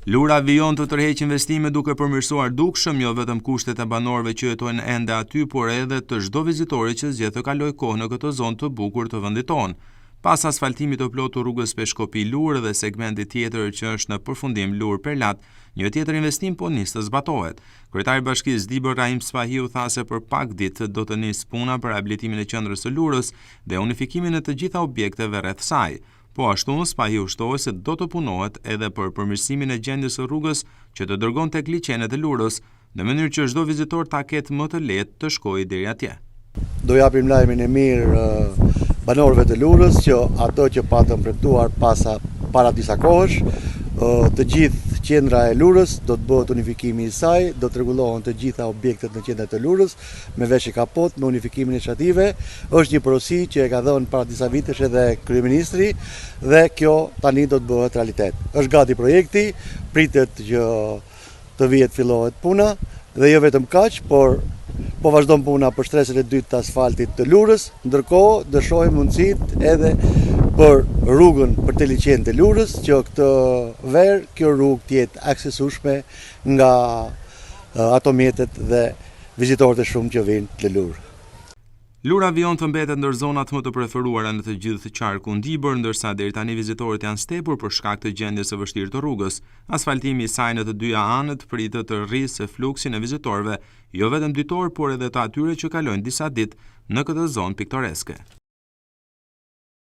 Lura vijon të tërheq investime duke përmirësuar dukshëm jo vetëm kushtet e banorëve që jetojnë ende aty, por edhe të çdo vizitori që zgjedh të kalojë kohë në këtë zonë të bukur të vendit tonë. Pas asfaltimit të plotë të rrugës Peshkopi Lur dhe segmenti tjetër që është në përfundim Lur Perlat, një tjetër investim po nis të zbatohet. Kryetari i Bashkisë Dibër Rahim Spahiu tha se për pak ditë do të nis puna për rihabilitimin e qendrës së Lurës dhe unifikimin e të gjitha objekteve rreth saj. Po ashtu, Spahiu shtoi se do të punohet edhe për përmirësimin e gjendjes së rrugës që të dërgon tek liçenet e Lurës, në mënyrë që çdo vizitor ta ketë më të lehtë të shkojë deri atje. Do japim lajmin e mirë banorëve të Lurës që ato që patën premtuar para disa kohësh, të gjithë qendra e Lurës do të bëhet unifikimi i saj, do të rregullohen të gjitha objektet në qendrat e Lurës me veshje kapot, me unifikimin e çative. Është një porosi që e ka dhënë para disa vitesh edhe kryeministri dhe kjo tani do të bëhet realitet. Është gati projekti, pritet që të vihet fillohet puna dhe jo vetëm kaq, por po vazhdon puna për shtresën e dytë të asfaltit të Lurës, ndërkohë do shohim mundësitë edhe për rrugën për te liçenet e Lurës, që këtë verë kjo rrugë të jetë aksesueshme nga ato mjetet dhe vizitorët e shumë që vinë në Lurë. Lura vijon të mbetet ndër zonat më të preferuara në të gjithë qarkun Dibër, ndërsa deri tani vizitorët janë stepur për shkak të gjendjes së vështirë të rrugës. Asfaltimi i saj në të dyja anët pritet të rrisë fluksin e vizitorëve, jo vetëm ditor, por edhe të atyre që kalojnë disa ditë në këtë zonë piktoreske.